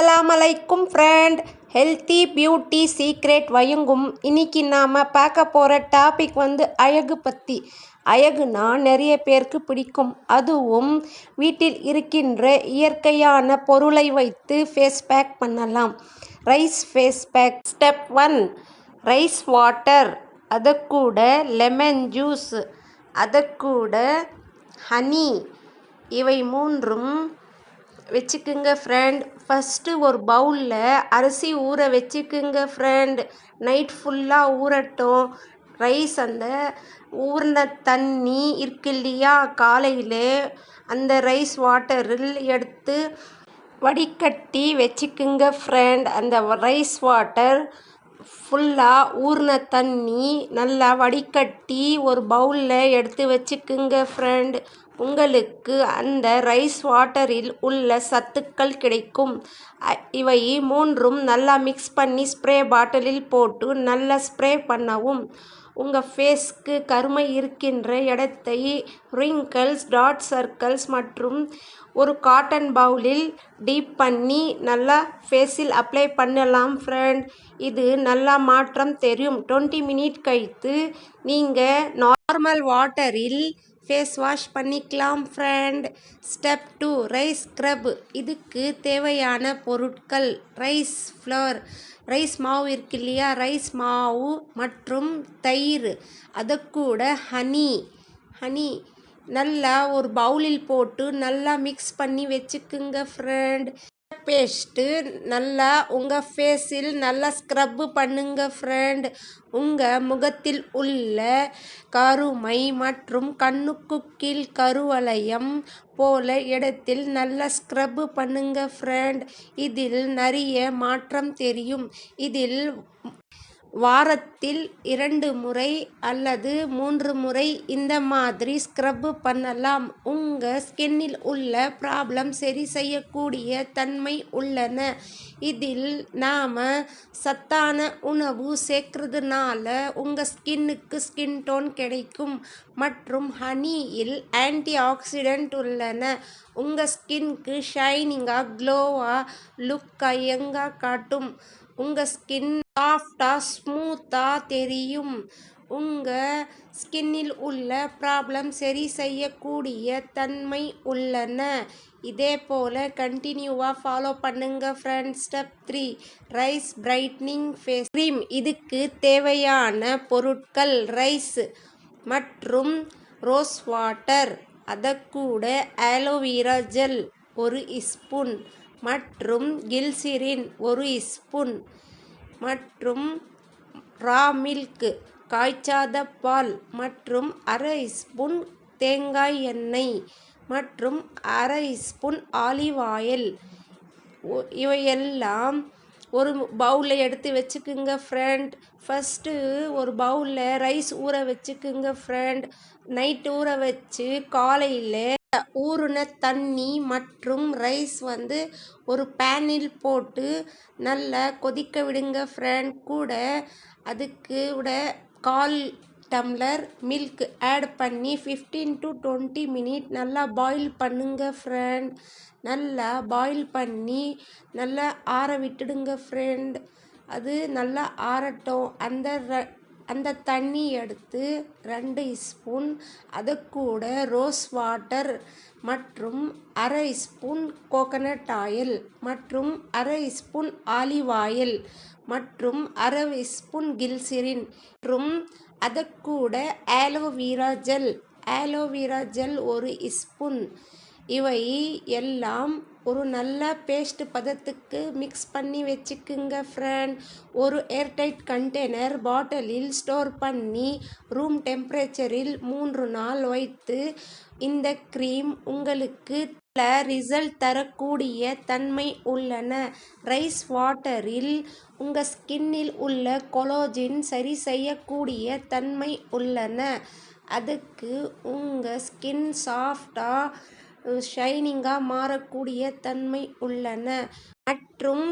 அஸ்ஸலாமு அலைக்கும் friend. Healthy beauty secret வழங்கும் இன்னைக்கு நாம் பார்க்க போகிற டாபிக் அழகு பற்றி. அழகுனா நிறைய பேருக்கு பிடிக்கும். அதுவும் வீட்டில் இருக்கின்ற இயற்கையான பொருளை வைத்து ஃபேஸ் பேக் பண்ணலாம். Rice face pack. Step 1, rice water, அதக்கூட லெமன் ஜூஸ், அதக்கூட ஹனி, இவை மூன்றும் வச்சுக்குங்க ஃப்ரெண்ட். ஃபஸ்ட்டு ஒரு பவுலில் அரிசி ஊற வச்சுக்குங்க ஃப்ரெண்ட். நைட் ஃபுல்லாக ஊறட்டும். ரைஸ் அந்த ஊறின தண்ணி இருக்கு இல்லையா, காலையில் அந்த ரைஸ் வாட்டரில் எடுத்து வடிகட்டி வச்சுக்குங்க ஃப்ரெண்ட். அந்த ரைஸ் வாட்டர் ஃபுல்லாக ஊறின தண்ணி நல்லா வடிகட்டி ஒரு பவுலில் எடுத்து வச்சுக்குங்க ஃப்ரெண்ட். உங்களுக்கு அந்த ரைஸ் வாட்டரில் உள்ள சத்துக்கள் கிடைக்கும். இவை மூன்றும் நல்லா மிக்ஸ் பண்ணி ஸ்ப்ரே பாட்டிலில் போட்டு நல்லா ஸ்ப்ரே பண்ணவும். உங்கள் ஃபேஸ்க்கு கருமை இருக்கின்ற இடத்தை ரிங்கிள்ஸ், டாட் சர்க்கிள்ஸ் மற்றும் ஒரு காட்டன் பவுலில் டீப் பண்ணி நல்லா ஃபேஸில் அப்ளை பண்ணலாம் ஃப்ரெண்ட். இது நல்லா மாற்றம் தெரியும். 20 மினிட் கழித்து நீங்கள் நார்மல் வாட்டரில் ஃபேஸ் வாஷ் பண்ணிக்கலாம் ஃப்ரெண்ட். Step 2, rice scrub. இதுக்கு தேவையான பொருட்கள் ரைஸ் ஃப்ளோர், ரைஸ் மாவு இருக்கு இல்லையா, ரைஸ் மாவு மற்றும் தயிர், அதக்கூட ஹனி நல்லா ஒரு பவுலில் போட்டு நல்லா மிக்ஸ் பண்ணி வச்சுக்குங்க ஃப்ரெண்ட். பேஸ்ட்டு நல்லா உங்கள் ஃபேஸில் நல்லா ஸ்க்ரப்பு பண்ணுங்க ஃப்ரெண்ட். உங்கள் முகத்தில் உள்ள கருமை மற்றும் கண்ணுக்கு கீழ் கருவளையம் போல இடத்தில் நல்லா ஸ்க்ரப்பு பண்ணுங்க ஃப்ரெண்ட். இதில் நிறைய மாற்றம் தெரியும். இதில் வாரத்தில் 2 முறை அல்லது 3 முறை இந்த மாதிரி ஸ்க்ரப்பு பண்ணலாம். உங்கள் ஸ்கின்னில் உள்ள ப்ராப்ளம் சரி செய்யக்கூடிய தன்மை உள்ளன. இதில் நாம் சத்தான உணவு சேர்க்கறதுனால உங்கள் ஸ்கின்னுக்கு ஸ்கின் டோன் கிடைக்கும். மற்றும் ஹனியில் ஆன்டி ஆக்சிடென்ட் உள்ளன. உங்கள் ஸ்கின்க்கு ஷைனிங்காக, க்ளோவாக, லுக்காக, யங்காக காட்டும். உங்கள் ஸ்கின் சாஃப்டாக, ஸ்மூத்தாக தெரியும். உங்கள் ஸ்கின்னில் உள்ள ப்ராப்ளம் சரி செய்யக்கூடிய தன்மை உள்ளன. இதே போல் கண்டினியூவாக ஃபாலோ பண்ணுங்க friends. Step 3, rice brightening face cream. இதுக்கு தேவையான பொருட்கள் ரைஸ் மற்றும் ரோஸ் வாட்டர், அதக்கூட ஆலோவேரா ஜெல் 1 ஸ்பூன் மற்றும் கிளிசரின் 1 ஸ்பூன் மற்றும் ரா மில்க், காய்ச்சாத பால் மற்றும் அரை ஸ்பூன் தேங்காய் எண்ணெய் மற்றும் அரை ஸ்பூன் ஆலிவ் ஆயில். இவையெல்லாம் ஒரு பவுலில் எடுத்து வச்சுக்குங்க ஃப்ரெண்ட். ஃபஸ்ட்டு ஒரு பவுலில் ரைஸ் ஊற வச்சுக்குங்க ஃப்ரெண்ட். நைட் ஊற வச்சு காலையில் ஊறின தண்ணி மற்றும் ரைஸ் ஒரு பேனில் போட்டு நல்லா கொதிக்க விடுங்க ஃப்ரெண்ட். கூட அதுக்கு 1/4 டம்ளர் மில்க் ஆட் பண்ணி 15 to 20 மினிட் நல்லா பாயில் பண்ணுங்க ஃப்ரெண்ட். நல்லா பாயில் பண்ணி நல்லா ஆற விட்டுடுங்க ஃப்ரெண்ட். அது நல்லா ஆறட்டும். அந்த தண்ணி எடுத்து 2 ஸ்பூன், அதக்கூட ரோஸ் வாட்டர் மற்றும் அரை ஸ்பூன் கோகனட் ஆயில் மற்றும் அரை ஸ்பூன் ஆலிவ் ஆயில் மற்றும் அரை ஸ்பூன் கிளிசரின் மற்றும் அதக்கூட ஆலோவேரா ஜெல் 1 ஸ்பூன். இவை எல்லாம் ஒரு நல்ல பேஸ்ட் பதத்துக்கு மிக்ஸ் பண்ணி வச்சுக்குங்க ஃப்ரெண்ட். ஒரு ஏர்டைட் கண்டெய்னர் பாட்டிலில் ஸ்டோர் பண்ணி ரூம் டெம்பரேச்சரில் 3 நாள் வைத்து இந்த க்ரீம் உங்களுக்கு ரிசல்ட் தரக்கூடிய தன்மை உள்ளன. ரைஸ் வாட்டரில் உங்கள் ஸ்கின்னில் உள்ள கொலாஜின் சரி செய்யக்கூடிய தன்மை உள்ளன. அதுக்கு உங்கள் ஸ்கின் சாஃப்டாக ஷைனிங்காக மாறக்கூடிய தன்மை உள்ளன. மற்றும்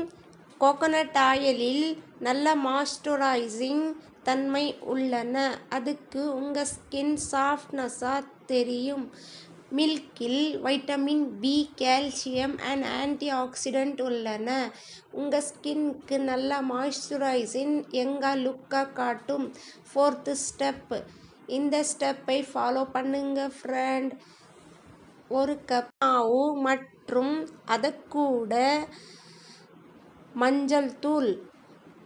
கோகனட் ஆயிலில் நல்ல மாய்ஸ்சரைசிங் தன்மை உள்ளன. அதுக்கு உங்கள் ஸ்கின் சாஃப்ட்னஸாக தெரியும். மில்கில் vitamin B, calcium and antioxidant உள்ளன. உங்கள் ஸ்கின்க்கு நல்லா மாய்ஸ்சரைசிங் யங்காக லுக்காக காட்டும். 4th step. இந்த ஸ்டெப்பை ஃபாலோ பண்ணுங்க ஃப்ரெண்ட். 1 கப் மாவு மற்றும் அதக்கூட மஞ்சள் தூள்,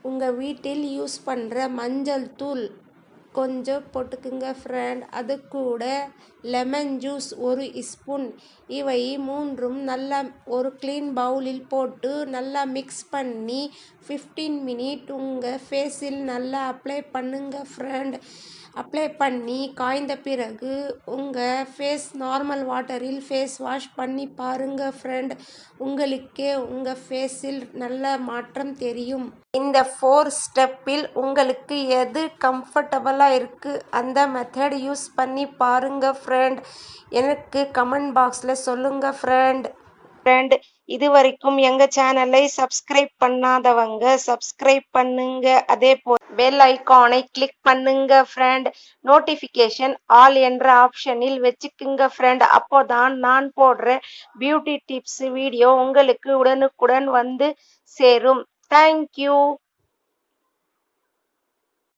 உங்கள் வீட்டில் யூஸ் பண்ணுற மஞ்சள் தூள் கொஞ்சம் போட்டுக்குங்க ஃப்ரெண்ட். அது கூட லெமன் ஜூஸ் 1 ஸ்பூன். இவை மூன்றும் நல்லா ஒரு க்ளீன் பவுலில் போட்டு நல்லா மிக்ஸ் பண்ணி 15 மினிட் உங்கள் ஃபேஸில் நல்லா அப்ளை பண்ணுங்க ஃப்ரெண்ட். அப்ளை பண்ணி காய்ந்த பிறகு உங்கள் ஃபேஸ் நார்மல் வாட்டரில் ஃபேஸ் வாஷ் பண்ணி பாருங்க ஃப்ரெண்ட். உங்களுக்கே உங்கள் ஃபேஸில் நல்ல மாற்றம் தெரியும். இந்த 4 ஸ்டெப்பில் உங்களுக்கு எது கம்ஃபர்டபுளாக இருக்குது அந்த மெத்தட் யூஸ் பண்ணி பாருங்க ஃப்ரெண்ட். எனக்கு கமெண்ட் பாக்ஸில் சொல்லுங்க ஃப்ரெண்ட். இது வரைக்கும் எங்க சேனலை சப்ஸ்கிரைப் பண்ணாதவங்க சப்ஸ்கிரைப் பண்ணுங்க. அதே போல் பெல் ஐகானை கிளிக் பண்ணுங்க ஃப்ரெண்ட். நோட்டிஃபிகேஷன் ஆல் என்ற ஆப்ஷனில் வச்சுக்குங்க ஃப்ரெண்ட். அப்போதான் நான் போடுற பியூட்டி டிப்ஸ் வீடியோ உங்களுக்கு உடனுக்குடன் வந்து சேரும். தேங்க்யூ.